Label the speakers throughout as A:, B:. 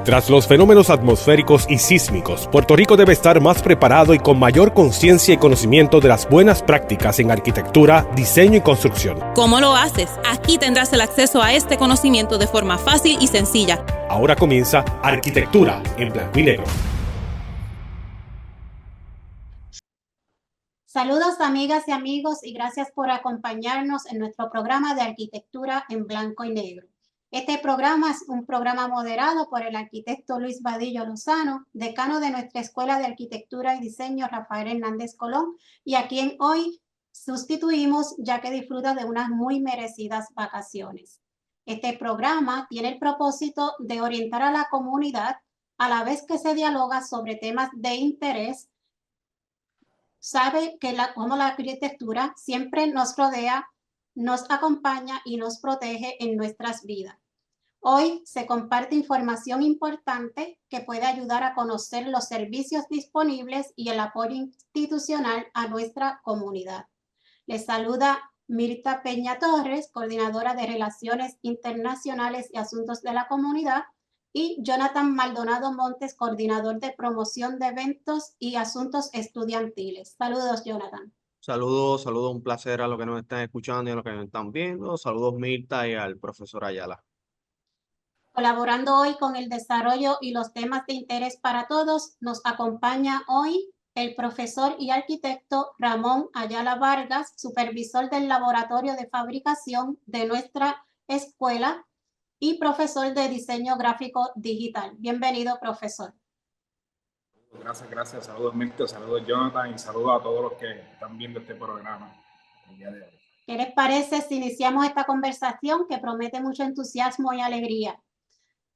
A: Tras los fenómenos atmosféricos y sísmicos, Puerto Rico debe estar más preparado y con mayor conciencia y conocimiento de las buenas prácticas en arquitectura, diseño y construcción.
B: ¿Cómo lo haces? Aquí tendrás el acceso a este conocimiento de forma fácil y sencilla.
A: Ahora comienza Arquitectura en Blanco y Negro.
C: Saludos amigas y amigos y gracias por acompañarnos en nuestro programa de Arquitectura en Blanco y Negro. Este programa es un programa moderado por el arquitecto Luis Vadillo Lozano, decano de nuestra Escuela de Arquitectura y Diseño Rafael Hernández Colón, y a quien hoy sustituimos ya que disfruta de unas muy merecidas vacaciones. Este programa tiene el propósito de orientar a la comunidad a la vez que se dialoga sobre temas de interés. Sabe que como la arquitectura siempre nos rodea, nos acompaña y nos protege en nuestras vidas. Hoy se comparte información importante que puede ayudar a conocer los servicios disponibles y el apoyo institucional a nuestra comunidad. Les saluda Mirta Peña Torres, coordinadora de Relaciones Internacionales y Asuntos de la Comunidad, y Jonathan Maldonado Montes, coordinador de Promoción de Eventos y Asuntos Estudiantiles. Saludos, Jonathan.
D: Saludos, un placer a los que nos están escuchando y a los que nos están viendo. Saludos, Mirta, y al profesor Ayala.
C: Colaborando hoy con el desarrollo y los temas de interés para todos, nos acompaña hoy el profesor y arquitecto Ramón Ayala Vargas, supervisor del Laboratorio de Fabricación de nuestra escuela y profesor de Diseño Gráfico Digital. Bienvenido, profesor.
E: Gracias. Saludos, Mirta, saludos, Jonathan, y saludos a todos los que están viendo este programa el día de hoy.
C: ¿Qué les parece si iniciamos esta conversación que promete mucho entusiasmo y alegría?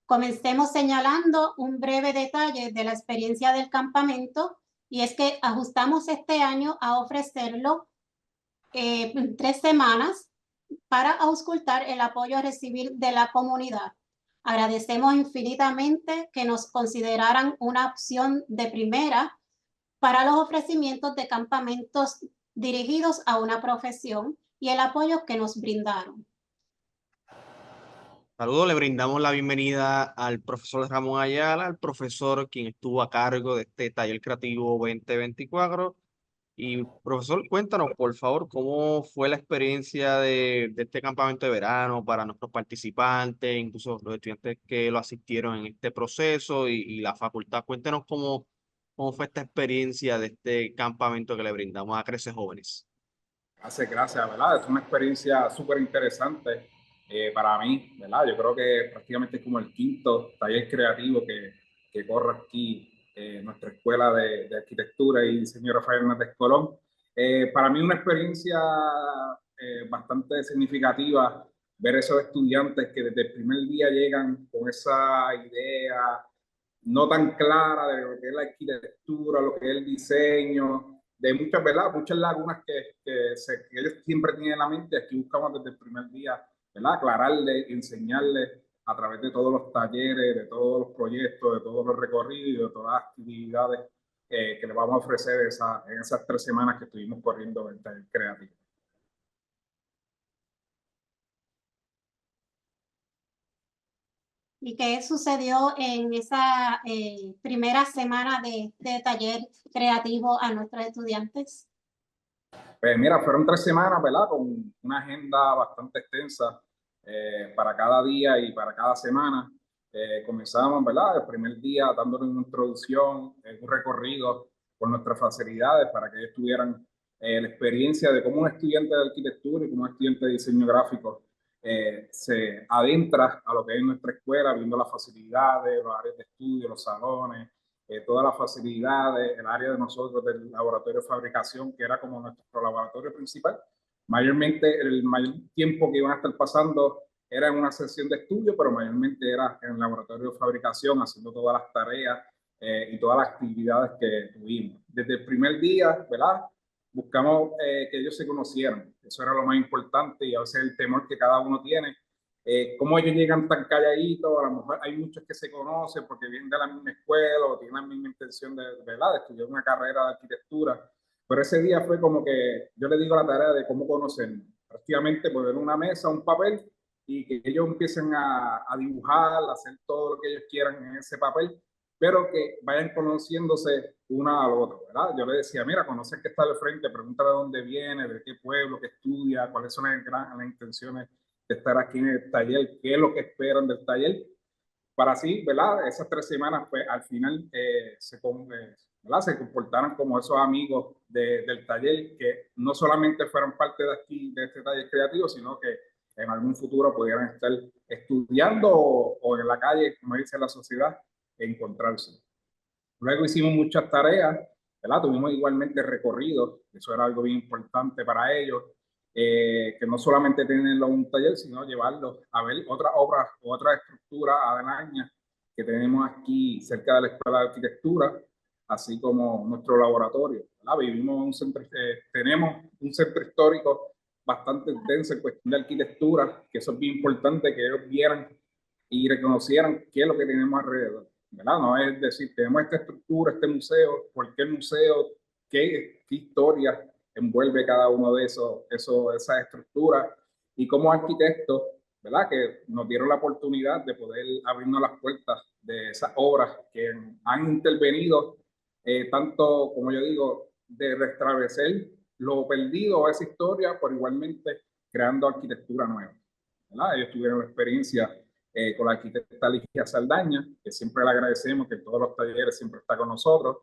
C: Comencemos señalando un breve detalle de la experiencia del campamento, y es que ajustamos este año a ofrecerlo 3 semanas para auscultar el apoyo a recibir de la comunidad. Agradecemos infinitamente que nos consideraran una opción de primera para los ofrecimientos de campamentos dirigidos a una profesión y el apoyo que nos brindaron.
D: Saludos, le brindamos la bienvenida al profesor Ramón Ayala, el profesor quien estuvo a cargo de este taller creativo 2024. Y profesor, cuéntanos, por favor, cómo fue la experiencia de este campamento de verano para nuestros participantes, incluso los estudiantes que lo asistieron en este proceso y la facultad. Cuéntenos cómo fue esta experiencia de este campamento que le brindamos a Crece Jóvenes.
E: Gracias, ¿verdad? Es una experiencia súper interesante para mí, ¿verdad? Yo creo que prácticamente es como el quinto taller creativo que corre aquí en nuestra escuela de arquitectura y diseño Rafael Hernández Colón. Para mí una experiencia bastante significativa ver esos estudiantes que desde el primer día llegan con esa idea no tan clara de lo que es la arquitectura, lo que es el diseño, de muchas, ¿verdad? Muchas lagunas que ellos siempre tienen en la mente. Aquí buscamos desde el primer día, ¿verdad? Aclararles, enseñarles a través de todos los talleres, de todos los proyectos, de todos los recorridos, de todas las actividades que les vamos a ofrecer en esas 3 semanas que estuvimos corriendo el taller creativo.
C: ¿Y qué sucedió en esa primera semana de taller creativo a nuestros estudiantes?
E: Pues mira, fueron 3 semanas, ¿verdad? Con una agenda bastante extensa para cada día y para cada semana. Comenzamos, ¿verdad? El primer día dándoles una introducción, un recorrido por nuestras facilidades para que ellos tuvieran la experiencia de cómo un estudiante de arquitectura y como un estudiante de diseño gráfico se adentra a lo que es nuestra escuela, viendo las facilidades, los áreas de estudio, los salones, todas las facilidades, el área de nosotros del laboratorio de fabricación, que era como nuestro laboratorio principal. Mayormente el mayor tiempo que iban a estar pasando era en una sesión de estudio, pero mayormente era en el laboratorio de fabricación, haciendo todas las tareas y todas las actividades que tuvimos. Desde el primer día, ¿verdad? Buscamos que ellos se conocieran. Eso era lo más importante y a veces el temor que cada uno tiene. Cómo ellos llegan tan calladitos, a lo mejor hay muchos que se conocen porque vienen de la misma escuela o tienen la misma intención ¿verdad? De estudiar una carrera de arquitectura, pero ese día fue como que yo le digo la tarea de cómo conocernos, prácticamente poner una mesa, un papel y que ellos empiecen a dibujar, a hacer todo lo que ellos quieran en ese papel, pero que vayan conociéndose uno al otro, ¿verdad? Yo le decía, mira, conoce que está al frente, pregúntale de dónde viene, de qué pueblo, qué estudia, cuáles son las intenciones de estar aquí en el taller, qué es lo que esperan del taller, para así, ¿verdad? Esas 3 semanas, pues al final ¿verdad? Se comportaran como esos amigos del taller, que no solamente fueran parte de aquí, de este taller creativo, sino que en algún futuro pudieran estar estudiando o en la calle, como dice la sociedad, encontrarse. Luego hicimos muchas tareas, ¿verdad? Tuvimos igualmente recorridos, eso era algo bien importante para ellos, que no solamente tenerlo en un taller, sino llevarlos a ver otras obras o otras estructuras aledañas que tenemos aquí cerca de la Escuela de Arquitectura, así como nuestro laboratorio, ¿verdad? Tenemos un centro histórico bastante denso en cuestión de arquitectura, que eso es bien importante que ellos vieran y reconocieran qué es lo que tenemos alrededor, ¿verdad? No es decir, tenemos esta estructura, este museo, ¿por qué el museo? ¿Qué historia envuelve cada uno de esas estructuras? Y como arquitectos, ¿verdad? Que nos dieron la oportunidad de poder abrirnos las puertas de esas obras que han intervenido, tanto, como yo digo, de restablecer lo perdido a esa historia, pero igualmente creando arquitectura nueva, ¿verdad? Ellos tuvieron experiencia con la arquitecta Ligia Saldaña, que siempre le agradecemos, que en todos los talleres siempre está con nosotros.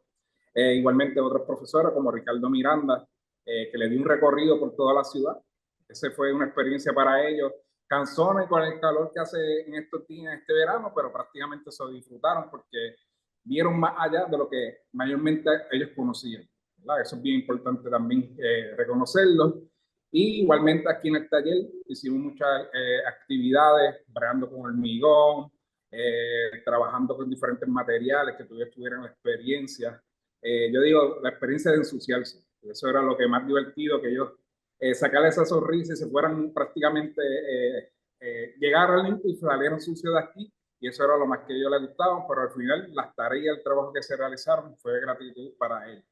E: Igualmente otros profesores como Ricardo Miranda, que le dio un recorrido por toda la ciudad. Esa fue una experiencia para ellos. Canzones con el calor que hace en estos días, este verano, pero prácticamente se disfrutaron porque vieron más allá de lo que mayormente ellos conocían, ¿verdad? Eso es bien importante también reconocerlo. Y igualmente aquí en el taller hicimos muchas actividades, bregando con hormigón, trabajando con diferentes materiales, que tuvieran la experiencia. Yo digo, la experiencia de ensuciarse. Eso era lo que más divertido, que ellos sacar esa sonrisa y se fueran prácticamente, llegar al limpio y salieron sucios de aquí. Y eso era lo más que a ellos les gustaba, pero al final las tareas y el trabajo que se realizaron fue de gratitud para ellos,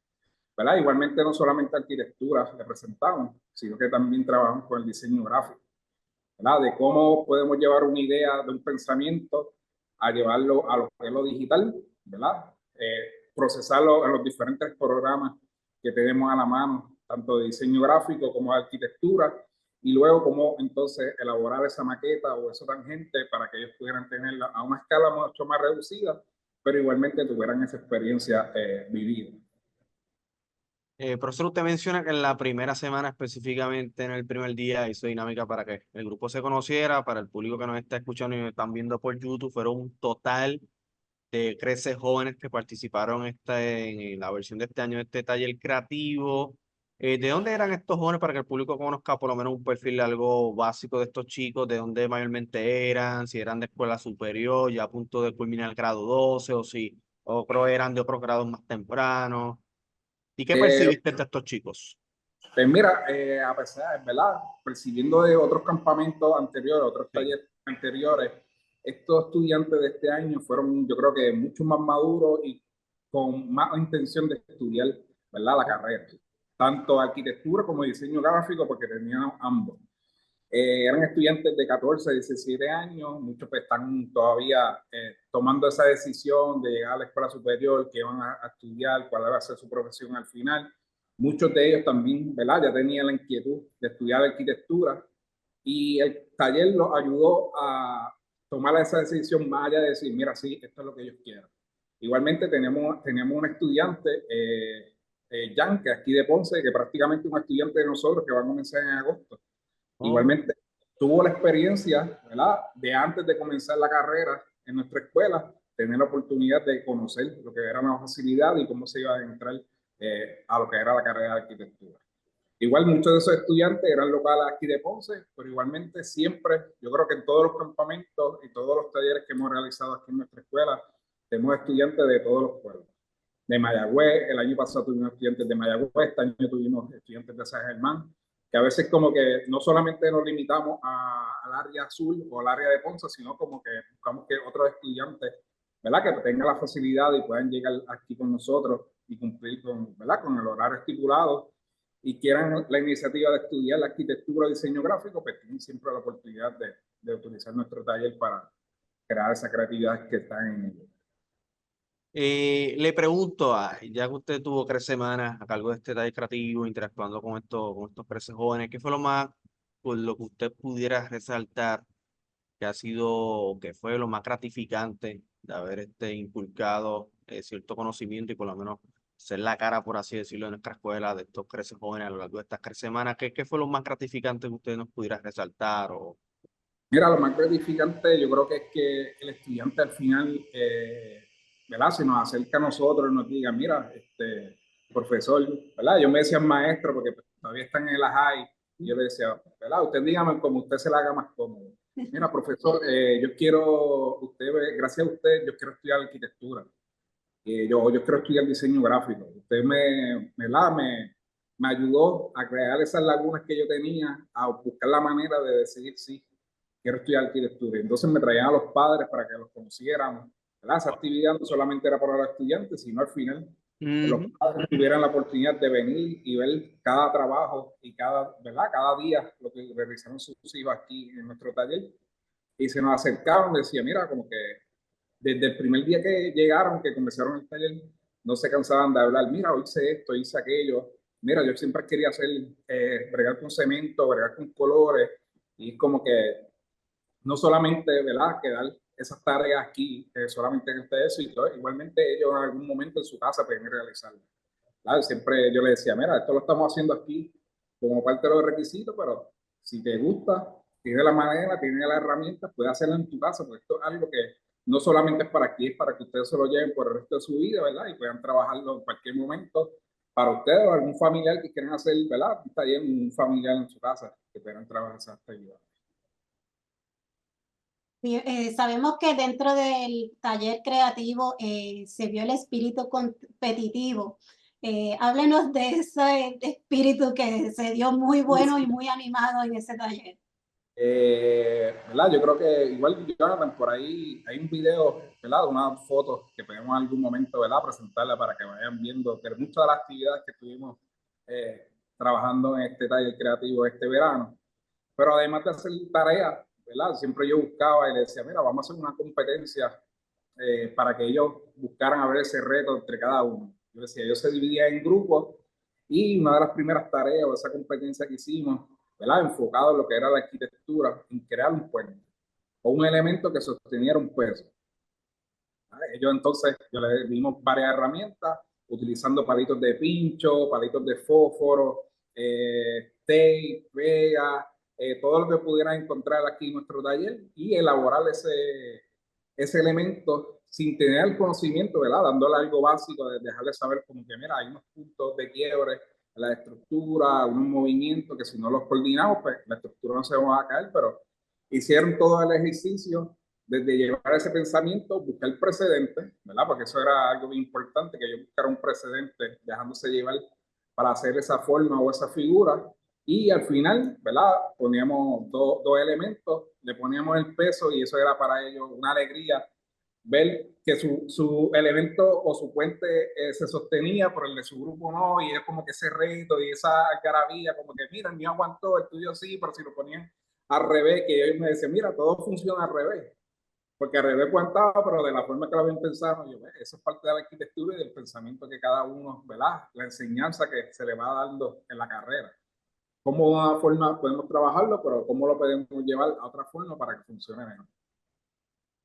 E: ¿verdad? Igualmente no solamente arquitectura representamos, sino que también trabajamos con el diseño gráfico, ¿verdad? De cómo podemos llevar una idea de un pensamiento a llevarlo a lo que es lo digital, ¿verdad? Procesarlo en los diferentes programas que tenemos a la mano, tanto de diseño gráfico como de arquitectura, y luego cómo entonces elaborar esa maqueta o esa tangente para que ellos pudieran tenerla a una escala mucho más reducida, pero igualmente tuvieran esa experiencia vivida.
D: Profesor, usted menciona que en la primera semana, específicamente en el primer día, hizo dinámica para que el grupo se conociera, para el público que nos está escuchando y nos están viendo por YouTube, fueron un total de 13 jóvenes que participaron en la versión de este año de este taller creativo. ¿De dónde eran estos jóvenes para que el público conozca por lo menos un perfil algo básico de estos chicos? ¿De dónde mayormente eran? Si eran de escuela superior, ya a punto de culminar el grado 12, o si otros eran de otros grados más tempranos. ¿Y qué percibiste de estos chicos?
E: Pues mira, a pesar, ¿verdad? Percibiendo de otros campamentos anteriores, otros talleres anteriores, estos estudiantes de este año fueron, yo creo que mucho más maduros y con más intención de estudiar, ¿verdad? La carrera, tanto arquitectura como diseño gráfico, porque tenían ambos. Eran estudiantes de 14, 17 años, muchos pues están todavía tomando esa decisión de llegar a la escuela superior, que van a estudiar, cuál va a ser su profesión al final. Muchos de ellos también, ¿verdad? Ya tenían la inquietud de estudiar arquitectura y el taller los ayudó a tomar esa decisión más allá de decir, mira, sí, esto es lo que ellos quieren. Igualmente tenemos un estudiante, Jan, que aquí de Ponce, que prácticamente es un estudiante de nosotros que va a comenzar en agosto. Igualmente tuvo la experiencia, ¿verdad? De antes de comenzar la carrera en nuestra escuela, tener la oportunidad de conocer lo que era la facilidad y cómo se iba a entrar a lo que era la carrera de arquitectura. Igual muchos de esos estudiantes eran locales aquí de Ponce, pero igualmente siempre, yo creo que en todos los campamentos y todos los talleres que hemos realizado aquí en nuestra escuela, tenemos estudiantes de todos los pueblos. De Mayagüez, el año pasado tuvimos estudiantes de Mayagüez, este año tuvimos estudiantes de San Germán, que a veces como que no solamente nos limitamos al área azul o al área de Ponce, sino como que buscamos que otros estudiantes, ¿verdad? Que tengan la facilidad y puedan llegar aquí con nosotros y cumplir con, ¿verdad? Con el horario estipulado y quieran la iniciativa de estudiar la arquitectura o diseño gráfico, pues tienen siempre la oportunidad de utilizar nuestro taller para crear esa creatividad que están en ellos.
D: Le pregunto, ya que usted tuvo 3 semanas a cargo de este taller creativo, interactuando con estos creces jóvenes, ¿qué fue lo más, por lo que usted pudiera resaltar que ha sido, que fue lo más gratificante de haber inculcado cierto conocimiento y por lo menos ser la cara, por así decirlo, de nuestra escuela, de estos creces jóvenes a lo largo de estas 3 semanas? ¿Qué fue lo más gratificante que usted nos pudiera resaltar?
E: Mira, lo más gratificante yo creo que es que el estudiante al final, ¿verdad? Se nos acerca a nosotros y nos diga, mira, profesor, ¿verdad? Yo me decía maestro porque todavía están en la high, y yo le decía, ¿verdad? Usted dígame como usted se la haga más cómodo. Mira, profesor, yo quiero, gracias a usted, yo quiero estudiar arquitectura. Yo quiero estudiar diseño gráfico. Usted me ayudó a crear esas lagunas que yo tenía, a buscar la manera de decidir si quiero estudiar arquitectura. Entonces me traían a los padres para que los conociéramos, ¿verdad? Esa actividad no solamente era para los estudiantes, sino al final que los padres tuvieran la oportunidad de venir y ver cada trabajo y ¿verdad? Cada día lo que realizaron sus hijos aquí en nuestro taller. Y se nos acercaron y decían, mira, como que desde el primer día que llegaron, que comenzaron el taller, no se cansaban de hablar, mira, hoy hice esto, hice aquello, mira, yo siempre quería hacer, bregar con cemento, bregar con colores, y como que no solamente, ¿verdad?, quedar esas tareas aquí, solamente en eso, y todo, igualmente ellos en algún momento en su casa pueden realizarlo. Claro, siempre yo le decía, mira, esto lo estamos haciendo aquí como parte de los requisitos, pero si te gusta, tiene la manera, tiene las herramientas, puedes hacerlo en tu casa, porque esto es algo que no solamente es para aquí, es para que ustedes se lo lleven por el resto de su vida, ¿verdad? Y puedan trabajarlo en cualquier momento para ustedes o algún familiar que quieran hacer, ¿verdad? Un taller, un familiar en su casa, que puedan trabajar esa actividad.
C: Sabemos que dentro del taller creativo se vio el espíritu competitivo. Háblenos de ese espíritu que se dio muy bueno y muy animado en ese taller.
E: ¿Verdad? Yo creo que igual, Jonathan, por ahí hay un video, ¿verdad? Unas fotos que podemos en algún momento, ¿verdad?, presentarla para que vayan viendo que muchas de las actividades que estuvimos trabajando en este taller creativo este verano. Pero además de hacer tareas, ¿verdad? Siempre yo buscaba y le decía, mira, vamos a hacer una competencia para que ellos buscaran a ver ese reto entre cada uno. Yo decía, ellos se dividían en grupos y una de las primeras tareas o esa competencia que hicimos, ¿verdad?, enfocado en lo que era la arquitectura, en crear un puente o un elemento que sosteniera un peso. Ellos entonces, yo les dimos varias herramientas, utilizando palitos de pincho, palitos de fósforo, tape, vega, todo lo que pudieran encontrar aquí en nuestro taller y elaborar ese elemento sin tener el conocimiento, ¿verdad? Dándole algo básico, de dejarles saber como que, mira, hay unos puntos de quiebre en la estructura, unos movimientos que si no los coordinamos, pues la estructura no se va a caer, pero hicieron todo el ejercicio desde llevar ese pensamiento, buscar precedentes, ¿verdad? Porque eso era algo bien importante, que yo buscara un precedente dejándose llevar para hacer esa forma o esa figura. Y al final, ¿verdad?, poníamos dos elementos, le poníamos el peso y eso era para ellos una alegría ver que su elemento o su puente se sostenía, pero el de su grupo no, y es como que ese reto y esa algarabía, como que mira, el mío aguantó, el tuyo sí, pero si lo ponían al revés, que ellos me decían, mira, todo funciona al revés, porque al revés aguantaba, pero de la forma que lo habían pensado, yo, eso es parte de la arquitectura y del pensamiento que cada uno, ¿verdad?, la enseñanza que se le va dando en la carrera. Cómo de una forma podemos trabajarlo, pero cómo lo podemos llevar a otra forma para que funcione mejor.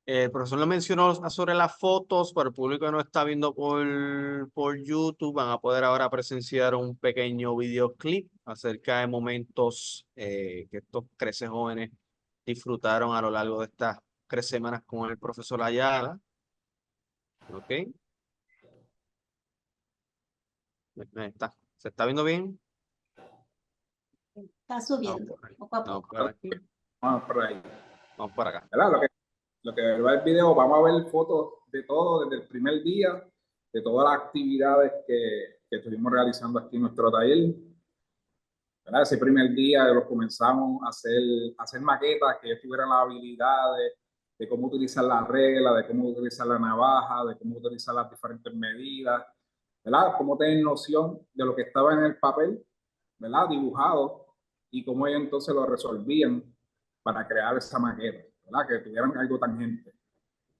D: El profesor lo mencionó sobre las fotos, para el público que no está viendo por YouTube, van a poder ahora presenciar un pequeño videoclip acerca de momentos que estos creces jóvenes disfrutaron a lo largo de estas 3 semanas con el profesor Ayala. ¿Ok? Ahí está. ¿Se está viendo bien?
C: Está subiendo poco a
D: Vamos
C: poco.
D: por aquí.
E: Vamos por ahí.
D: Vamos por acá.
E: ¿Verdad? Lo que va el video, vamos a ver fotos de todo desde el primer día, de todas las actividades que estuvimos realizando aquí en nuestro taller. ¿Verdad? Ese primer día lo comenzamos a hacer maquetas que ellos tuvieran la habilidad de cómo utilizar la regla, de cómo utilizar la navaja, de cómo utilizar las diferentes medidas, ¿verdad? Cómo tener noción de lo que estaba en el papel ¿verdad? Dibujado y cómo ellos entonces lo resolvían para crear esa maqueta, ¿verdad? Que tuvieran algo tangente.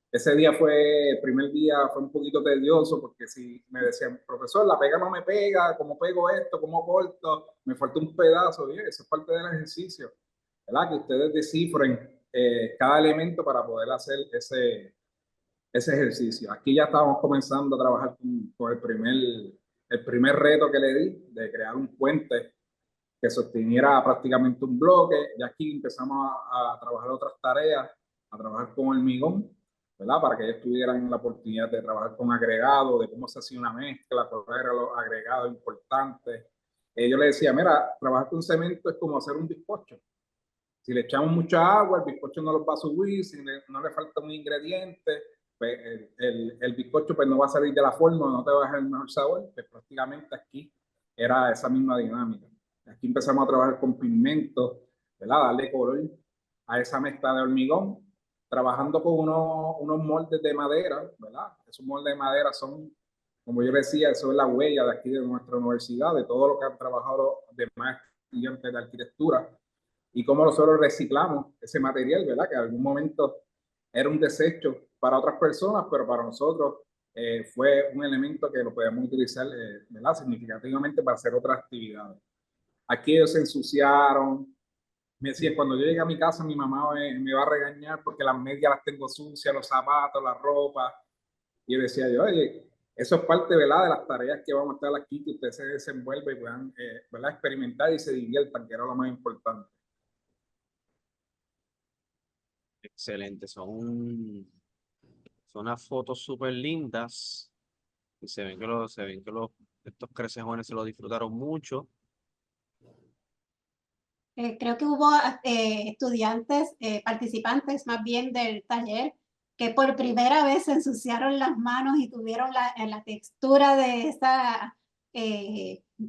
E: Ese día el primer día fue un poquito tedioso porque si me decían, profesor, la pega no me pega, ¿cómo pego esto? ¿Cómo corto? Me falta un pedazo. Y eso es parte del ejercicio, ¿verdad? Que ustedes descifren cada elemento para poder hacer ese ejercicio. Aquí ya estábamos comenzando a trabajar con el primer reto que le di de crear un puente que sosteniera prácticamente un bloque. Y aquí empezamos a trabajar otras tareas, a trabajar con hormigón, ¿verdad? Para que ellos tuvieran la oportunidad de trabajar con agregados, de cómo se hacía una mezcla, cuáles eran los agregados importantes. Yo le decía, mira, trabajar con cemento es como hacer un bizcocho. Si le echamos mucha agua, el bizcocho no lo va a subir, si no le falta un ingrediente, pues el bizcocho pues no va a salir de la forma, no te va a dejar el mejor sabor. Pues prácticamente aquí era esa misma dinámica. Aquí empezamos a trabajar con pigmentos, ¿verdad? Darle color a esa mezcla de hormigón, trabajando con unos moldes de madera, ¿verdad? Esos moldes de madera son, como yo decía, eso es la huella de aquí de nuestra universidad, de todo lo que han trabajado los demás estudiantes de arquitectura y cómo nosotros reciclamos ese material, ¿verdad? Que en algún momento era un desecho para otras personas, pero para nosotros fue un elemento que lo podíamos utilizar, ¿verdad? Significativamente para hacer otras actividades. Aquí ellos se ensuciaron. Me decían, cuando yo llegue a mi casa, mi mamá me va a regañar porque las medias las tengo sucias, los zapatos, la ropa. Y yo decía, oye, eso es parte, ¿verdad? De las tareas que vamos a estar aquí, que ustedes se desenvuelvan y puedan, ¿verdad? Experimentar y se diviertan, que era lo más importante.
D: Excelente, son unas fotos súper lindas y estos crecejones se lo disfrutaron mucho.
C: Creo que hubo estudiantes, participantes más bien del taller, que por primera vez se ensuciaron las manos y tuvieron la textura de esos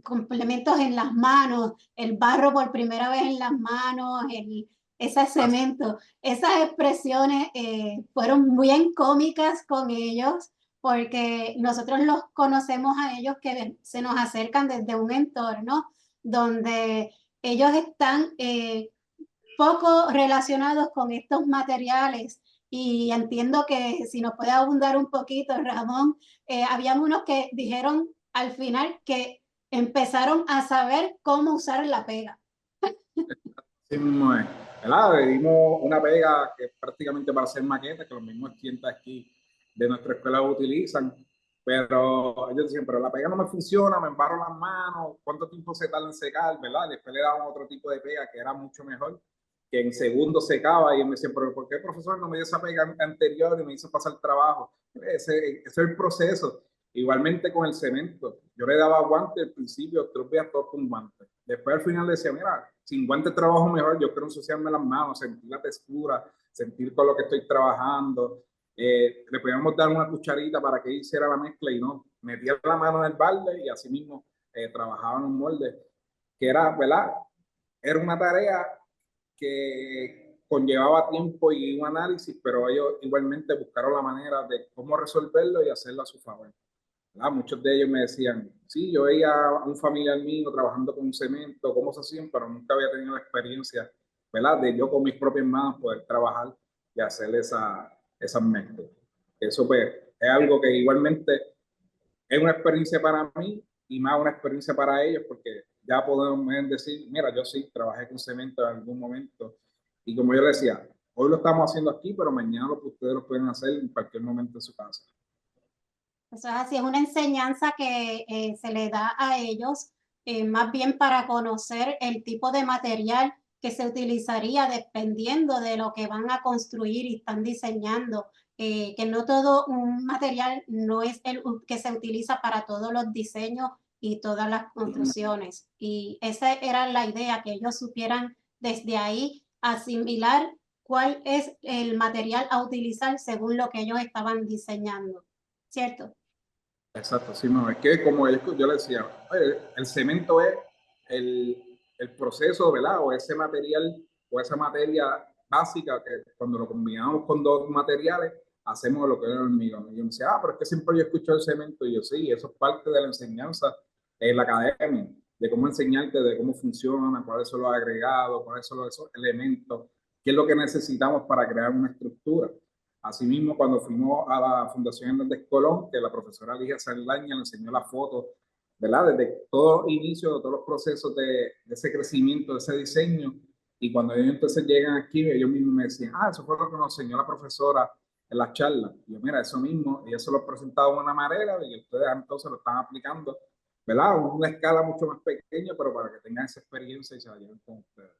C: complementos en las manos, el barro por primera vez en las manos, ese cemento. Esas expresiones fueron muy cómicas con ellos, porque nosotros los conocemos a ellos que se nos acercan desde un entorno donde ellos están poco relacionados con estos materiales y entiendo que si nos puede abundar un poquito, Ramón, habían unos que dijeron al final que empezaron a saber cómo usar la pega.
E: Sí, mismo es, ¿verdad? Le dimos una pega que es prácticamente para hacer maquetas, que los mismos estudiantes aquí de nuestra escuela utilizan, pero ellos decían, pero la pega no me funciona, me embarro las manos, ¿cuánto tiempo se tarda en secar, verdad? Después le daban otro tipo de pega que era mucho mejor, que en segundos secaba, y me decían, pero ¿por qué, profesor, no me dio esa pega anterior y me hizo pasar trabajo? Ese es el proceso. Igualmente con el cemento, yo le daba guantes al principio, 3 días todos con guantes. Después al final le decía, mira, sin guantes trabajo mejor, yo quiero ensuciarme las manos, sentir la textura, sentir con lo que estoy trabajando. Le podíamos dar una cucharita para que hiciera la mezcla y no, metía la mano en el balde y así mismo trabajaba en un molde, que era, ¿verdad? Era una tarea que conllevaba tiempo y un análisis, pero ellos igualmente buscaron la manera de cómo resolverlo y hacerlo a su favor. ¿Verdad? Muchos de ellos me decían, sí, yo veía a un familiar mío trabajando con cemento, cómo se hacían, pero nunca había tenido la experiencia, ¿verdad? De yo con mis propias manos poder trabajar y hacer esas mezclas. Eso pues es algo que igualmente es una experiencia para mí y más una experiencia para ellos, porque ya podemos decir, mira, yo sí trabajé con cemento en algún momento. Y como yo les decía, hoy lo estamos haciendo aquí, pero mañana ustedes lo pueden hacer en cualquier momento en su casa.
C: Eso es así, es una enseñanza que se le da a ellos más bien para conocer el tipo de material que se utilizaría dependiendo de lo que van a construir y están diseñando. Que no todo un material no es el que se utiliza para todos los diseños y todas las construcciones. Y esa era la idea, que ellos supieran desde ahí asimilar cuál es el material a utilizar según lo que ellos estaban diseñando. ¿Cierto?
E: Exacto, sí, no, es que como yo le decía, el cemento es el proceso, ¿verdad? O ese material o esa materia básica que cuando lo combinamos con dos materiales hacemos lo que es el hormigón. Y yo me decía, pero es que siempre yo escucho el cemento y yo sí, eso es parte de la enseñanza en la academia. de cómo enseñarte, de cómo funciona, cuáles son los agregados, cuáles son esos elementos, qué es lo que necesitamos para crear una estructura. Asimismo, cuando fuimos a la Fundación Hernández Colón, que la profesora Ligia Saldaña le enseñó la foto, ¿verdad? Desde todo inicio, de todos los procesos de ese crecimiento, de ese diseño. Y cuando ellos entonces llegan aquí, ellos mismos me decían, eso fue lo que nos enseñó la profesora en la charla. Y yo, mira, eso mismo, ella se lo ha presentado de una manera y ustedes entonces lo están aplicando, ¿verdad? Una escala mucho más pequeña, pero para que tengan esa experiencia y se la lleven con ustedes.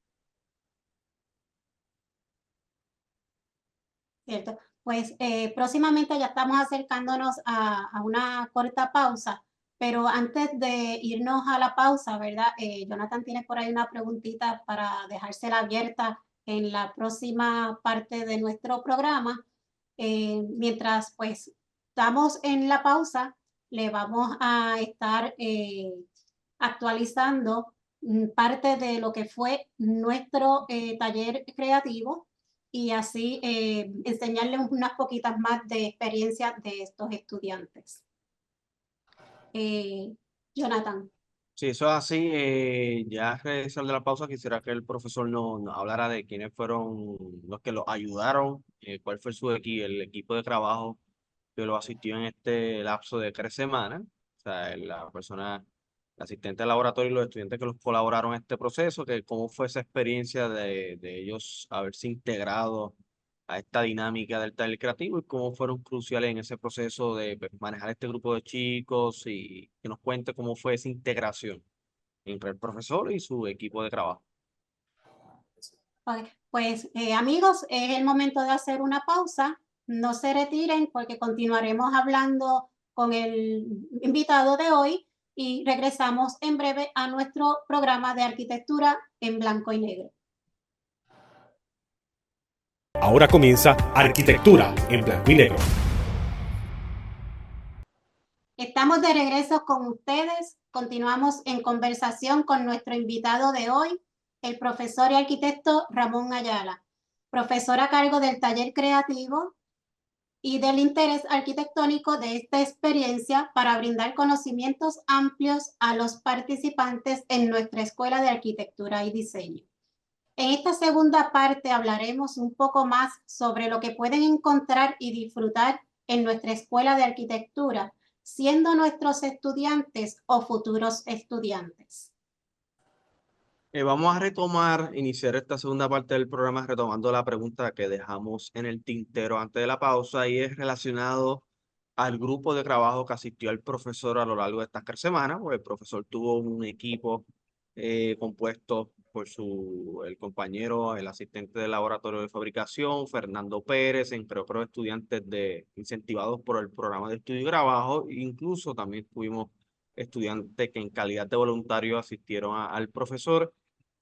C: Cierto. Pues próximamente ya estamos acercándonos a una corta pausa, pero antes de irnos a la pausa, ¿verdad? Jonathan tiene por ahí una preguntita para dejársela abierta en la próxima parte de nuestro programa. Mientras pues estamos en la pausa, le vamos a estar actualizando parte de lo que fue nuestro taller creativo y así enseñarles unas poquitas más de experiencia de estos estudiantes. Jonathan.
D: Sí, eso es así. Ya al regresar de la pausa, quisiera que el profesor nos hablara de quiénes fueron los que lo ayudaron, cuál fue el equipo de trabajo que lo asistió en este lapso de 3 semanas. O sea, la persona, el asistente de laboratorio y los estudiantes que los colaboraron en este proceso, que cómo fue esa experiencia de ellos haberse integrado a esta dinámica del taller creativo y cómo fueron cruciales en ese proceso de pues, manejar este grupo de chicos y que nos cuente cómo fue esa integración entre el profesor y su equipo de trabajo.
C: Pues amigos, es el momento de hacer una pausa. No se retiren porque continuaremos hablando con el invitado de hoy y regresamos en breve a nuestro programa de arquitectura en blanco y negro.
A: Ahora comienza Arquitectura en Blanco y Negro.
C: Estamos de regreso con ustedes. Continuamos en conversación con nuestro invitado de hoy, el profesor y arquitecto Ramón Ayala, profesor a cargo del taller creativo y del interés arquitectónico de esta experiencia para brindar conocimientos amplios a los participantes en nuestra Escuela de Arquitectura y Diseño. En esta segunda parte hablaremos un poco más sobre lo que pueden encontrar y disfrutar en nuestra Escuela de Arquitectura, siendo nuestros estudiantes o futuros estudiantes.
D: Vamos a iniciar esta segunda parte del programa retomando la pregunta que dejamos en el tintero antes de la pausa y es relacionado al grupo de trabajo que asistió al profesor a lo largo de estas 3 semanas, porque el profesor tuvo un equipo compuesto por el compañero, el asistente del laboratorio de fabricación, Fernando Pérez, entre otros estudiantes incentivados por el programa de estudio y trabajo. Incluso también tuvimos estudiantes que en calidad de voluntario asistieron al profesor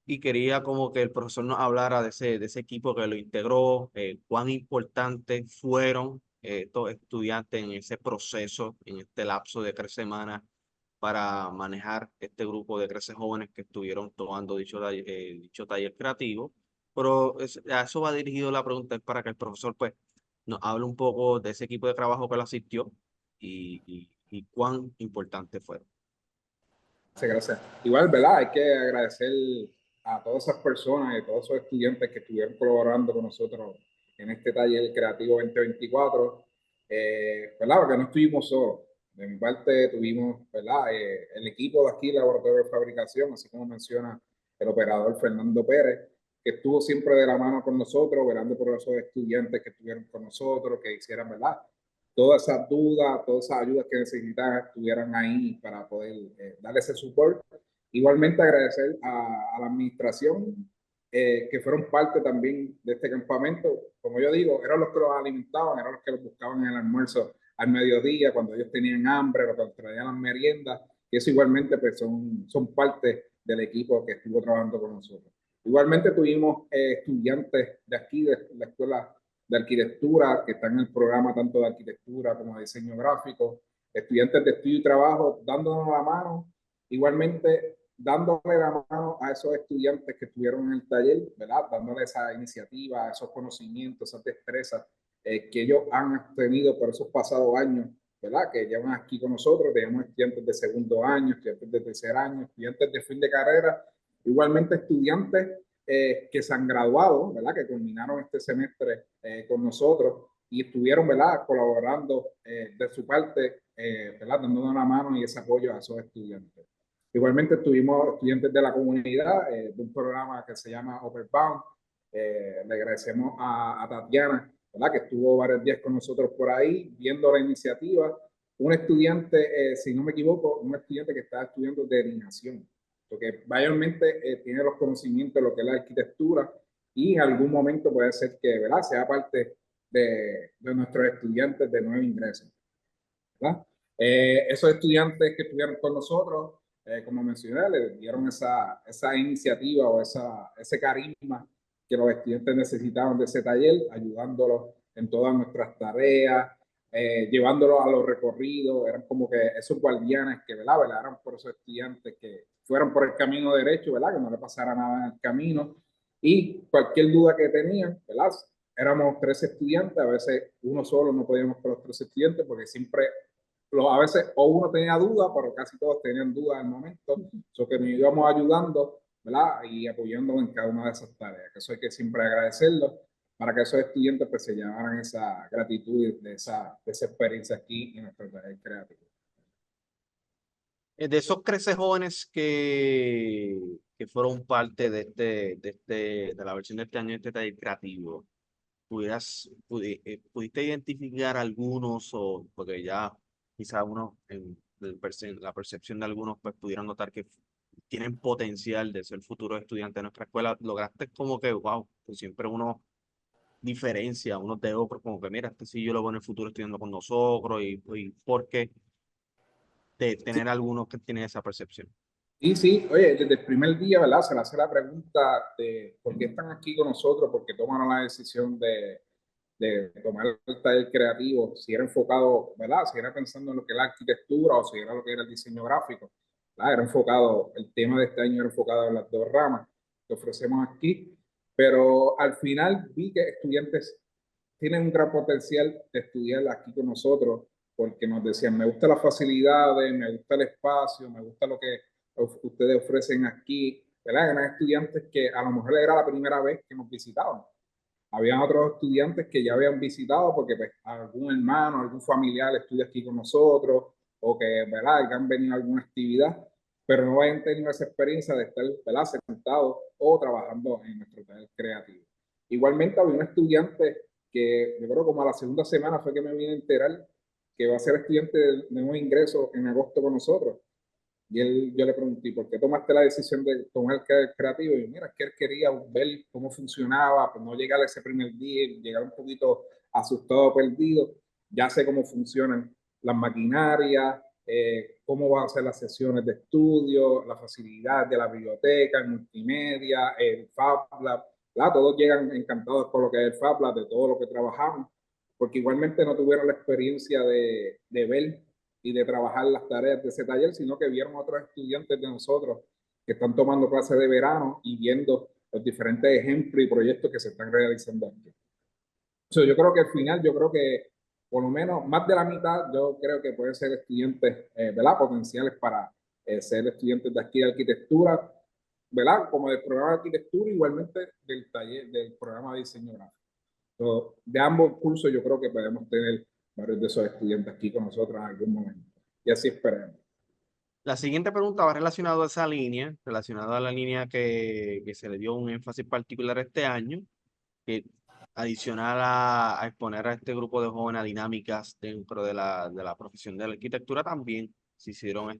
D: y quería como que el profesor nos hablara de ese equipo que lo integró, cuán importantes fueron estos estudiantes en ese proceso, en este lapso de 3 semanas para manejar este grupo de 13 jóvenes que estuvieron tomando dicho taller creativo. Pero a eso va dirigido la pregunta, es para que el profesor pues nos hable un poco de ese equipo de trabajo que lo asistió y cuán importante fueron.
E: Gracias. Igual, ¿verdad? Hay que agradecer a todas esas personas y a todos esos estudiantes que estuvieron colaborando con nosotros en este taller creativo 2024, ¿verdad? Porque no estuvimos solos. De mi parte tuvimos, ¿verdad? El equipo de aquí, Laboratorio de Fabricación, así como menciona el operador Fernando Pérez, que estuvo siempre de la mano con nosotros, velando por esos estudiantes que estuvieron con nosotros, que hicieran, ¿verdad? Todas esas dudas, todas esas ayudas que necesitaban estuvieran ahí para poder darle ese support. Igualmente agradecer a la administración que fueron parte también de este campamento. Como yo digo, eran los que los alimentaban, eran los que los buscaban en el almuerzo al mediodía, cuando ellos tenían hambre, cuando traían las meriendas, y eso igualmente pues son parte del equipo que estuvo trabajando con nosotros. Igualmente tuvimos estudiantes de aquí, de la escuela de arquitectura, que están en el programa tanto de arquitectura como de diseño gráfico, estudiantes de estudio y trabajo, dándonos la mano, igualmente dándole la mano a esos estudiantes que estuvieron en el taller, ¿verdad? Dándole esa iniciativa, esos conocimientos, esas destrezas que ellos han tenido por esos pasados años ¿verdad? Que llevan aquí con nosotros. Tenemos estudiantes de segundo año, estudiantes de tercer año, estudiantes de fin de carrera, igualmente estudiantes que se han graduado, ¿verdad? Que culminaron este semestre con nosotros y estuvieron, ¿verdad? Colaborando de su parte, ¿verdad? Dándonos una mano y ese apoyo a esos estudiantes. Igualmente tuvimos estudiantes de la comunidad de un programa que se llama Overbound. Le agradecemos a Tatiana, ¿verdad? Que estuvo varios días con nosotros por ahí viendo la iniciativa. Un estudiante, si no me equivoco, un estudiante que está estudiando delineación, porque mayormente tiene los conocimientos de lo que es la arquitectura y en algún momento puede ser que, ¿verdad? Sea parte de nuestros estudiantes de nuevo ingreso, ¿verdad? Esos estudiantes que estuvieron con nosotros, como mencioné, le dieron esa iniciativa o ese carisma que los estudiantes necesitaban de ese taller, ayudándolos en todas nuestras tareas, llevándolos a los recorridos. Eran como que esos guardianes que, ¿verdad? Velaran por esos estudiantes que fueran por el camino derecho, ¿verdad? Que no le pasara nada en el camino. Y cualquier duda que tenían, ¿verdad? Éramos 13 estudiantes, a veces uno solo no podíamos con los 13 estudiantes porque siempre a veces o uno tenía dudas, pero casi todos tenían dudas al momento, so que nos íbamos ayudando, ¿verdad? Y apoyando en cada una de esas tareas, que eso hay que siempre agradecerlo para que esos estudiantes pues se llevaran esa gratitud de esa experiencia aquí en nuestro taller creativo.
D: De esos 13 jóvenes que fueron parte de la versión de este año de este taller creativo, ¿pudiste identificar algunos o porque ya quizá uno la percepción de algunos pues pudieron notar que tienen potencial de ser futuros estudiantes de nuestra escuela? ¿Lograste como que, wow, pues siempre uno diferencia unos de otros, como que mira, este sí yo lo veo en el futuro estudiando con nosotros y por qué de tener algunos que tienen esa percepción?
E: Y sí, oye, desde el primer día, ¿verdad? Se le hace la pregunta de por qué están aquí con nosotros, por qué tomaron la decisión de tomar el taller creativo, si era enfocado, ¿verdad? Si era pensando en lo que es la arquitectura o si era lo que era el diseño gráfico, ¿verdad? Era enfocado, el tema de este año era enfocado en las dos ramas que ofrecemos aquí, pero al final vi que estudiantes tienen un gran potencial de estudiar aquí con nosotros, porque nos decían, me gustan las facilidades, me gusta el espacio, me gusta lo que ustedes ofrecen aquí, ¿verdad? Eran estudiantes que a lo mejor era la primera vez que nos visitaban. Habían otros estudiantes que ya habían visitado porque pues, algún hermano, algún familiar estudia aquí con nosotros o que, ¿verdad? Que han venido a alguna actividad, pero no hayan tenido esa experiencia de estar, ¿verdad? Sentados o trabajando en nuestro taller creativo. Igualmente había un estudiante que yo creo como a la segunda semana fue que me vine a enterar que va a ser estudiante de nuevo ingreso en agosto con nosotros. Y yo le pregunté, ¿por qué tomaste la decisión de tomar el creativo? Y mira, es que él quería ver cómo funcionaba, pues no llegar ese primer día, llegar un poquito asustado, perdido. Ya sé cómo funcionan las maquinarias, cómo van a ser las sesiones de estudio, la facilidad de la biblioteca, el multimedia, el Fab Lab. Todos llegan encantados por lo que es el Fab Lab, de todo lo que trabajamos, porque igualmente no tuvieron la experiencia de ver y de trabajar las tareas de ese taller, sino que vieron otros estudiantes de nosotros que están tomando clases de verano y viendo los diferentes ejemplos y proyectos que se están realizando aquí. Yo creo que al final, yo creo que por lo menos más de la mitad, yo creo que pueden ser estudiantes, ¿verdad? Potenciales para ser estudiantes de aquí de arquitectura, ¿verdad? Como del programa de arquitectura, igualmente del taller, del programa de diseño gráfico. De ambos cursos yo creo que podemos tener varios de esos estudiantes aquí con nosotros en algún momento. Y así esperemos.
D: La siguiente pregunta va relacionada a esa línea, relacionada a la línea que se le dio un énfasis particular este año, que adicional a exponer a este grupo de jóvenes a dinámicas dentro de la profesión de la arquitectura, también se hicieron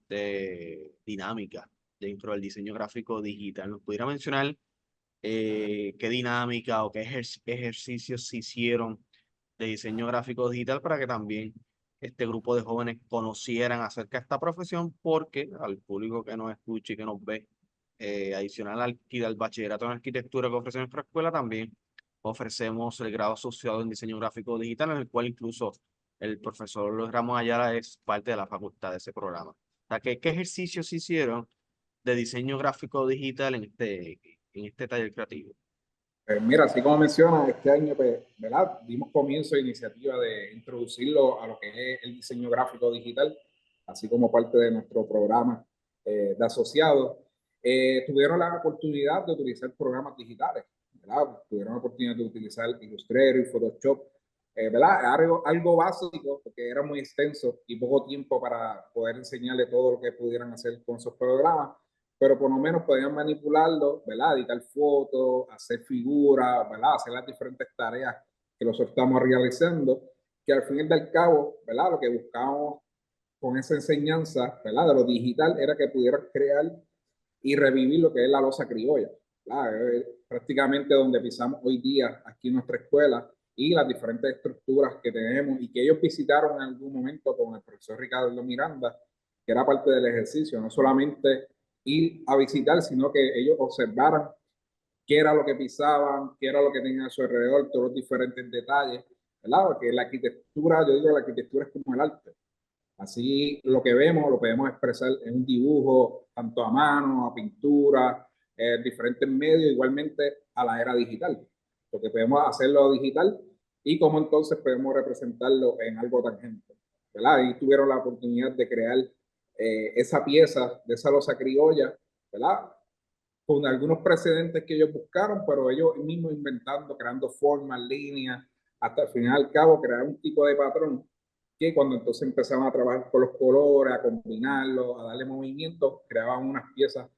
D: dinámicas dentro del diseño gráfico digital. ¿Nos pudiera mencionar qué dinámica o qué ejercicios se hicieron de diseño gráfico digital para que también este grupo de jóvenes conocieran acerca de esta profesión? Porque al público que nos escucha y que nos ve, adicional al bachillerato en arquitectura que ofrece nuestra escuela, también ofrecemos el grado asociado en diseño gráfico digital, en el cual incluso el profesor Luis Ramos Ayala es parte de la facultad de ese programa. O sea, ¿qué ejercicios se hicieron de diseño gráfico digital en este taller creativo?
E: Mira, así como menciona, este año, pues, ¿verdad? Dimos comienzo a iniciativa de introducirlo a lo que es el diseño gráfico digital, así como parte de nuestro programa de asociados. Tuvieron la oportunidad de utilizar programas digitales, ¿verdad? Tuvieron la oportunidad de utilizar Illustrator y Photoshop, ¿verdad? Algo básico, porque era muy extenso y poco tiempo para poder enseñarle todo lo que pudieran hacer con esos programas, pero por lo menos podían manipularlo, ¿verdad? Editar fotos, hacer figuras, ¿verdad? Hacer las diferentes tareas que nosotros estamos realizando, que al fin y al cabo, ¿verdad? Lo que buscábamos con esa enseñanza, ¿verdad? De lo digital era que pudieran crear y revivir lo que es la loza criolla, ¿verdad? Prácticamente donde pisamos hoy día aquí en nuestra escuela y las diferentes estructuras que tenemos y que ellos visitaron en algún momento con el profesor Ricardo Miranda, que era parte del ejercicio, no solamente ir a visitar, sino que ellos observaran qué era lo que pisaban, qué era lo que tenían a su alrededor, todos los diferentes detalles, ¿verdad? Porque la arquitectura, yo digo, la arquitectura es como el arte. Así lo que vemos lo podemos expresar en un dibujo, tanto a mano, a pintura, diferentes medios, igualmente a la era digital, porque podemos hacerlo digital y cómo entonces podemos representarlo en algo tangente, ¿verdad? Y tuvieron la oportunidad de crear esa pieza de esa loza criolla, ¿verdad? Con algunos precedentes que ellos buscaron, pero ellos mismos inventando, creando formas, líneas, hasta al final al cabo crear un tipo de patrón que cuando entonces empezaban a trabajar con los colores, a combinarlos, a darle movimiento, creaban unas piezas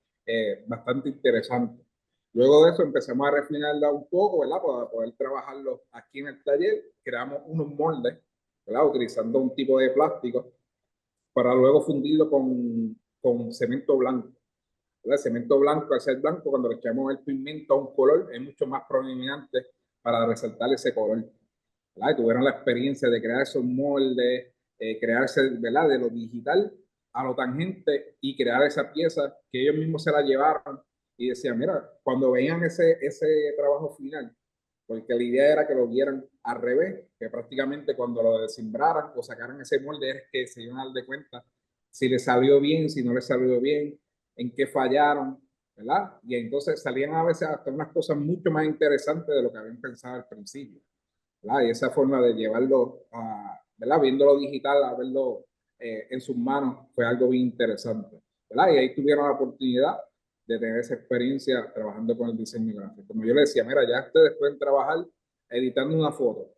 E: bastante interesantes. Luego de eso empezamos a refinarla un poco, ¿verdad? Para poder trabajarlo aquí en el taller, creamos unos moldes, ¿verdad? Utilizando un tipo de plástico para luego fundirlo con cemento blanco. El cemento blanco, al ser blanco, cuando le echamos el pigmento a un color, es mucho más prominente para resaltar ese color, ¿verdad? Y tuvieron la experiencia de crear esos moldes, crearse, ¿verdad? De lo digital a lo tangente y crear esa pieza que ellos mismos se la llevaron y decían, mira, cuando veían ese trabajo final, porque la idea era que lo vieran al revés, que prácticamente cuando lo desimbraran o sacaran ese molde es que se iban a dar de cuenta si le salió bien, si no le salió bien, en qué fallaron, ¿verdad? Y entonces salían a veces hasta unas cosas mucho más interesantes de lo que habían pensado al principio, ¿verdad? Y esa forma de llevarlo, ¿verdad? Viéndolo digital, a verlo en sus manos, fue algo bien interesante, ¿verdad? Y ahí tuvieron la oportunidad de tener esa experiencia trabajando con el diseño gráfico. Como yo le decía, mira, ya ustedes pueden trabajar editando una foto,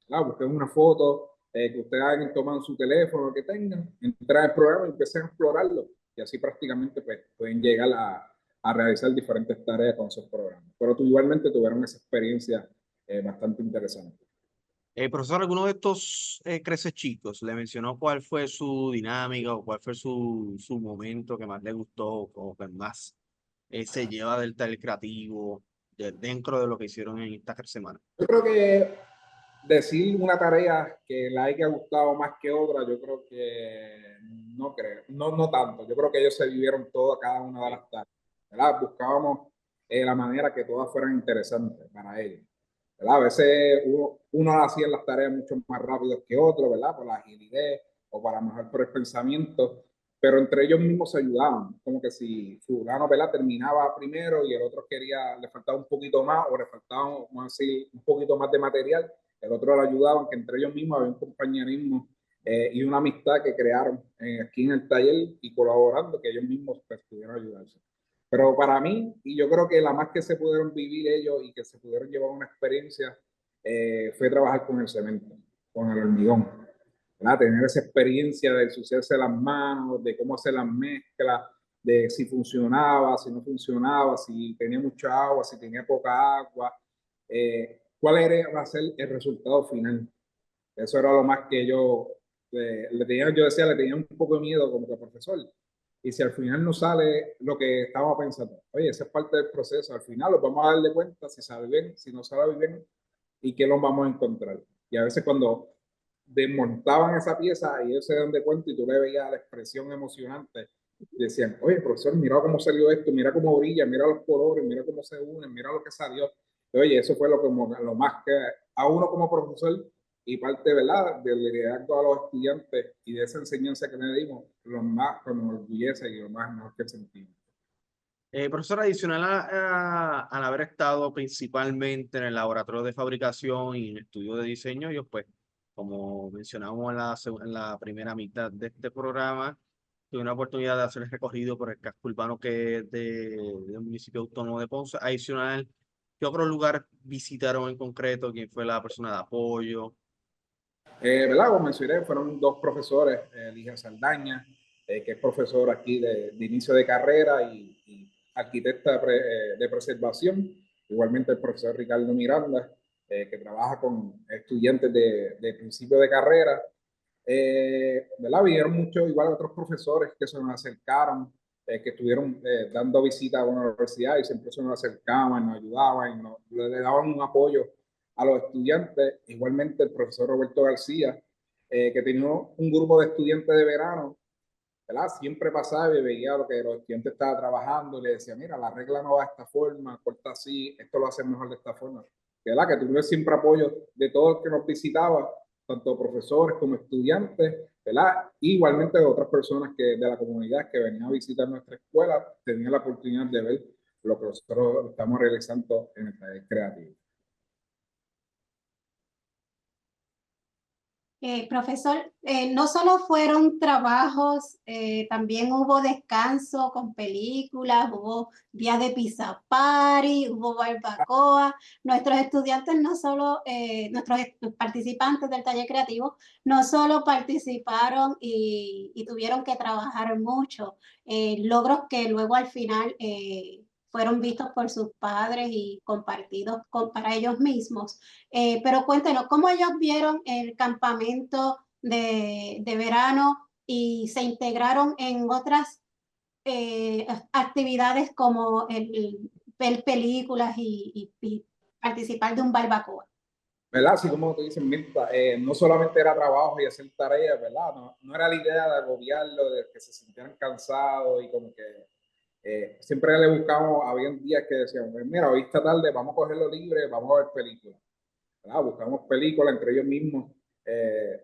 E: ¿verdad? Busquen una foto que ustedes hagan, toman su teléfono, que tengan, entrar al programa y empiecen a explorarlo. Y así prácticamente pues, pueden llegar a realizar diferentes tareas con esos programas. Pero igualmente tuvieron esa experiencia bastante interesante.
D: Profesor, ¿alguno de estos creces chicos le mencionó cuál fue su dinámica o cuál fue su momento que más le gustó o que más se lleva del taller creativo dentro de lo que hicieron en esta semana?
E: Yo creo que decir una tarea que la haya gustado más que otra, yo creo que no creo, no tanto. Yo creo que ellos se vivieron todas, cada una de las tareas, ¿verdad? Buscábamos la manera que todas fueran interesantes para ellos, ¿verdad? A veces uno hacía las tareas mucho más rápido que otro, ¿verdad? Por la agilidad o para mejor por el pensamiento, pero entre ellos mismos se ayudaban, como que si fulano, ¿verdad? Terminaba primero y el otro quería, le faltaba un poquito más o le faltaba, vamos a decir, un poquito más de material, el otro lo ayudaban, que entre ellos mismos había un compañerismo y una amistad que crearon aquí en el taller y colaborando, que ellos mismos pues, pudieron ayudarse. Pero para mí, y yo creo que la más que se pudieron vivir ellos y que se pudieron llevar una experiencia fue trabajar con el cemento, con el hormigón, ¿verdad? Tener esa experiencia de ensuciarse las manos, de cómo hacer las mezclas, de si funcionaba, si no funcionaba, si tenía mucha agua, si tenía poca agua, cuál era, va a ser el resultado final. Eso era lo más que le tenía, yo decía, le tenía un poco de miedo como que profesor. Y si al final no sale lo que estábamos pensando, oye, esa es parte del proceso, al final los vamos a dar de cuenta si sale bien, si no sale bien y qué los vamos a encontrar. Y a veces cuando desmontaban esa pieza y ellos se dan de cuenta y tú le veías la expresión emocionante, decían, oye, profesor, mira cómo salió esto, mira cómo brilla, mira los colores, mira cómo se unen, mira lo que salió. Y, oye, eso fue lo más que a uno como profesor y parte, ¿verdad?, del liderazgo a los estudiantes y de esa enseñanza que le dimos, lo más que nos orgullece y lo más mejor que sentimos.
D: Profesor, adicional al haber estado principalmente en el laboratorio de fabricación y en el estudio de diseño, yo pues, como mencionamos en la primera mitad de este programa, tuve una oportunidad de hacer el recorrido por el casco urbano que es del municipio autónomo de Ponce. Adicional, ¿qué otro lugar visitaron en concreto? ¿Quién fue la persona de apoyo?
E: ¿Verdad? Como mencioné, fueron dos profesores, Ligia Saldaña, que es profesor aquí de inicio de carrera y arquitecta de preservación, igualmente el profesor Ricardo Miranda, que trabaja con estudiantes de principio de carrera. ¿Verdad? Vinieron muchos, igual otros profesores que se nos acercaron, que estuvieron dando visita a una universidad y siempre se nos acercaban, nos ayudaban, le daban un apoyo a los estudiantes. Igualmente el profesor Roberto García, que tenía un grupo de estudiantes de verano, ¿verdad? Siempre pasaba y veía lo que los estudiantes estaban trabajando y le decía, mira, la regla no va de esta forma, corta así, esto lo hacen mejor de esta forma. ¿Verdad? Que tuvimos siempre apoyo de todos los que nos visitaban, tanto profesores como estudiantes, ¿verdad? Igualmente de otras personas de la comunidad que venían a visitar nuestra escuela, tenían la oportunidad de ver lo que nosotros estamos realizando en el taller creativo.
C: Profesor, no solo fueron trabajos, también hubo descanso con películas, hubo día de pizza party, hubo barbacoa. Nuestros estudiantes no solo, nuestros participantes del taller creativo, no solo participaron y tuvieron que trabajar mucho, logros que luego al final fueron vistos por sus padres y compartidos para ellos mismos. Pero cuéntenos, ¿cómo ellos vieron el campamento de verano y se integraron en otras actividades como ver películas y participar de un barbacoa?
E: ¿Verdad? Así como te dicen, Mirta, no solamente era trabajo y hacer tareas, ¿verdad? No era la idea de agobiarlo, de que se sintieran cansados y como que siempre le buscamos, había días que decíamos, mira, hoy esta tarde vamos a cogerlo libre, vamos a ver películas, ¿verdad? Buscamos películas entre ellos mismos,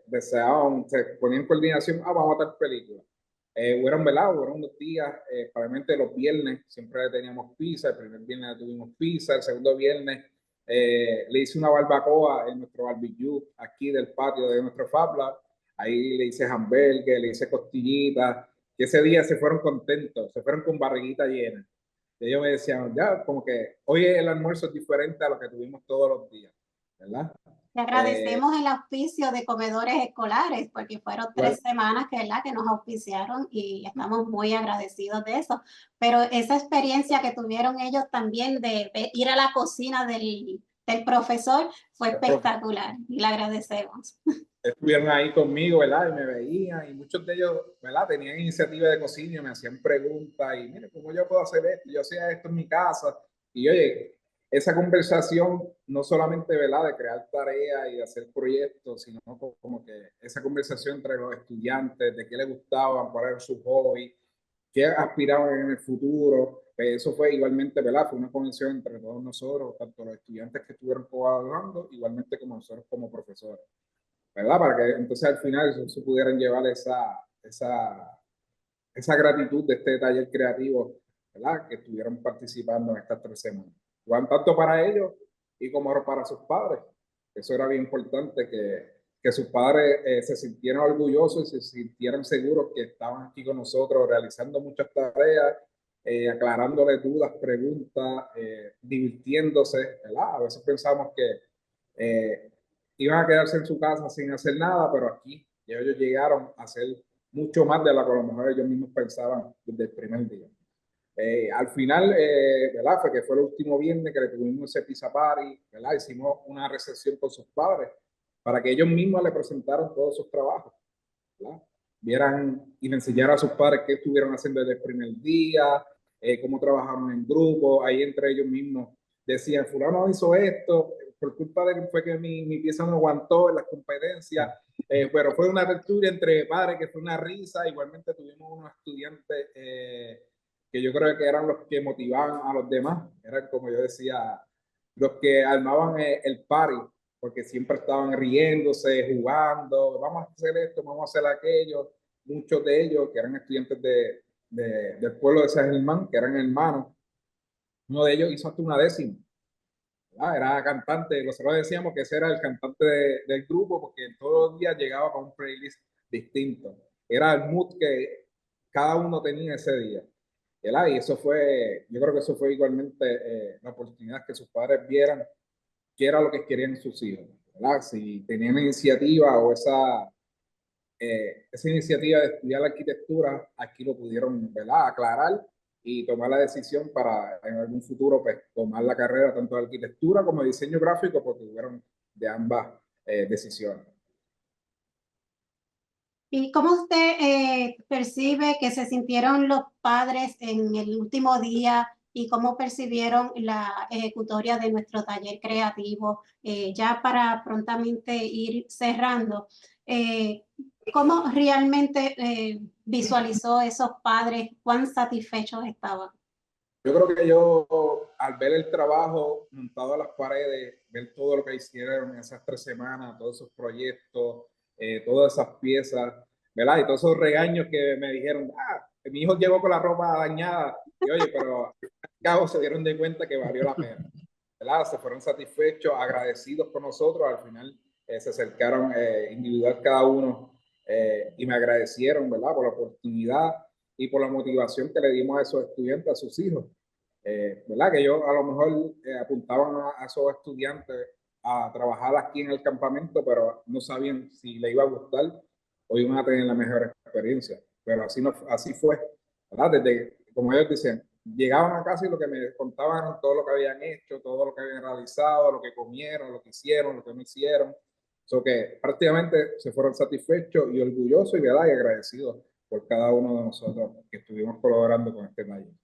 E: deseaban, se ponían en coordinación, vamos a ver películas. Fueron, ¿verdad? Fueron unos días, probablemente los viernes, siempre teníamos pizza, el primer viernes tuvimos pizza, el segundo viernes le hice una barbacoa en nuestro barbecue aquí del patio de nuestro Fab Lab. Ahí le hice hamburgues, le hice costillitas. Y ese día se fueron contentos, se fueron con barriguita llena. Y ellos me decían, ya, como que hoy el almuerzo es diferente a lo que tuvimos todos los días, ¿verdad?
C: Le agradecemos el auspicio de comedores escolares, porque fueron 3 semanas que nos auspiciaron y estamos muy agradecidos de eso. Pero esa experiencia que tuvieron ellos también de ir a la cocina del profesor fue espectacular y le agradecemos.
E: Estuvieron ahí conmigo, ¿verdad? Y me veían y muchos de ellos, ¿verdad? Tenían iniciativa de cocina y me hacían preguntas y, mire, ¿cómo yo puedo hacer esto? Yo hacía esto en mi casa. Y oye, esa conversación, no solamente, ¿verdad? De crear tareas y de hacer proyectos, sino como que esa conversación entre los estudiantes, de qué les gustaban, cuál era su hobby, qué aspiraban en el futuro. Eso fue igualmente, ¿verdad? Fue una conexión entre todos nosotros, tanto los estudiantes que estuvieron colaborando, igualmente como nosotros como profesores. ¿Verdad? Para que entonces al final se pudieran llevar esa gratitud de este taller creativo, ¿verdad? Que estuvieron participando en estas 3 semanas. Igual tanto para ellos y como para sus padres. Eso era bien importante, que sus padres se sintieran orgullosos y se sintieran seguros que estaban aquí con nosotros realizando muchas tareas, aclarándole dudas, preguntas, divirtiéndose, ¿verdad? A veces pensamos que iban a quedarse en su casa sin hacer nada, pero aquí ellos llegaron a hacer mucho más de lo que a lo mejor ellos mismos pensaban desde el primer día. Al final, ¿verdad? Fue que fue el último viernes que le tuvimos ese pizza party, ¿verdad? Hicimos una recepción con sus padres para que ellos mismos le presentaran todos sus trabajos, ¿verdad? Vieran y le enseñaran a sus padres qué estuvieron haciendo desde el primer día, cómo trabajaron en grupo, ahí entre ellos mismos decían, fulano hizo esto, por culpa de él fue que mi pieza no aguantó en las competencias, pero fue una tertulia entre padres que fue una risa. Igualmente tuvimos unos estudiantes que yo creo que eran los que motivaban a los demás, eran como yo decía, los que armaban el party, porque siempre estaban riéndose, jugando, vamos a hacer esto, vamos a hacer aquello. Muchos de ellos que eran estudiantes del pueblo de San Germán, que eran hermanos, Uno de ellos hizo hasta una décima. Era cantante, nosotros decíamos que ese era el cantante del grupo porque todos los días llegaba con un playlist distinto. Era el mood que cada uno tenía ese día. ¿Verdad? Y eso fue, yo creo que eso fue igualmente la oportunidad que sus padres vieran qué era lo que querían sus hijos. ¿Verdad? Si tenían iniciativa o esa iniciativa de estudiar la arquitectura, aquí lo pudieron, ¿verdad?, aclarar y tomar la decisión para en algún futuro pues, tomar la carrera tanto de arquitectura como de diseño gráfico, porque tuvieron de ambas decisiones.
C: ¿Y cómo usted percibe que se sintieron los padres en el último día y cómo percibieron la ejecutoria de nuestro taller creativo? Ya para prontamente ir cerrando, ¿cómo realmente visualizó esos padres? ¿Cuán satisfechos estaban?
E: Yo creo que yo, al ver el trabajo montado a las paredes, ver todo lo que hicieron en esas 3 semanas, todos esos proyectos, todas esas piezas, ¿verdad? Y todos esos regaños que me dijeron, mi hijo llegó con la ropa dañada, y oye, pero al cabo se dieron de cuenta que valió la pena, ¿verdad? Se fueron satisfechos, agradecidos con nosotros, al final se acercaron individual cada uno y me agradecieron, ¿verdad?, por la oportunidad y por la motivación que le dimos a esos estudiantes, a sus hijos. ¿Verdad? Que yo a lo mejor apuntaban a esos estudiantes a trabajar aquí en el campamento, pero no sabían si le iba a gustar o iban a tener la mejor experiencia. Pero así fue, ¿verdad? Desde, como ellos dicen, llegaban a casa y lo que me contaban era todo lo que habían hecho, todo lo que habían realizado, lo que comieron, lo que hicieron, lo que no hicieron. So que prácticamente se fueron satisfechos y orgullosos y, ¿verdad?, y agradecidos por cada uno de nosotros que estuvimos colaborando con este taller.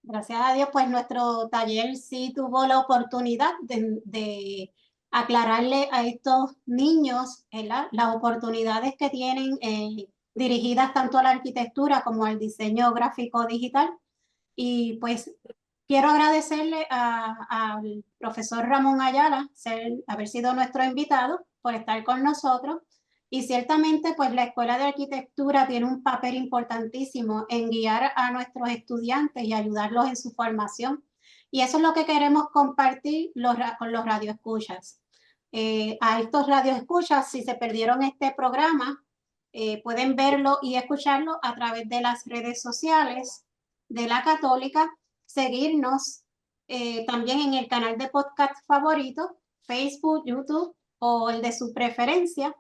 C: Gracias a Dios, pues nuestro taller sí tuvo la oportunidad de aclararle a estos niños las oportunidades que tienen dirigidas tanto a la arquitectura como al diseño gráfico digital. Y pues quiero agradecerle al profesor Ramón Ayala haber sido nuestro invitado, por estar con nosotros. Y ciertamente, pues la Escuela de Arquitectura tiene un papel importantísimo en guiar a nuestros estudiantes y ayudarlos en su formación. Y eso es lo que queremos compartir con los radioescuchas. A estos radioescuchas, si se perdieron este programa, pueden verlo y escucharlo a través de las redes sociales de la Católica, seguirnos también en el canal de podcast favorito, Facebook, YouTube o el de su preferencia.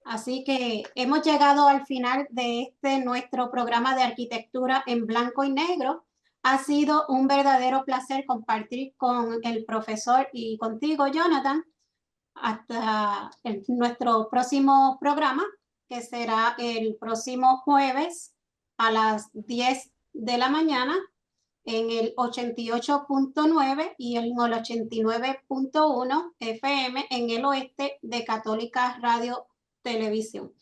C: Así que hemos llegado al final de nuestro programa de arquitectura en blanco y negro. Ha sido un verdadero placer compartir con el profesor y contigo, Jonathan, hasta nuestro próximo programa, que será el próximo jueves a las 10 de la mañana en el 88.9 y en el 89.1 FM en el oeste de Católica Radio Televisión.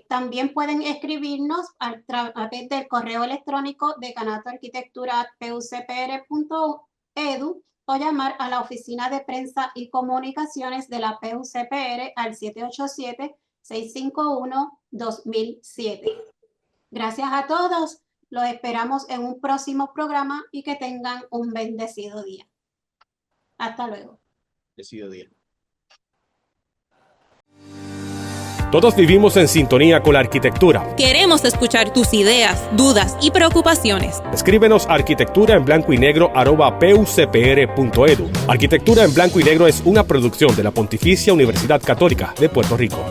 C: También pueden escribirnos a través del correo electrónico decanato.arquitectura@pucpr.edu o llamar a la oficina de prensa y comunicaciones de la PUCPR al 787-651-2007. Gracias a todos. Los esperamos en un próximo programa y que tengan un bendecido día. Hasta luego.
D: Bendecido día.
A: Todos vivimos en sintonía con la arquitectura.
B: Queremos escuchar tus ideas, dudas y preocupaciones.
A: Escríbenos a arquitecturaenblancoynegro@pucpr.edu. Arquitectura en Blanco y Negro es una producción de la Pontificia Universidad Católica de Puerto Rico.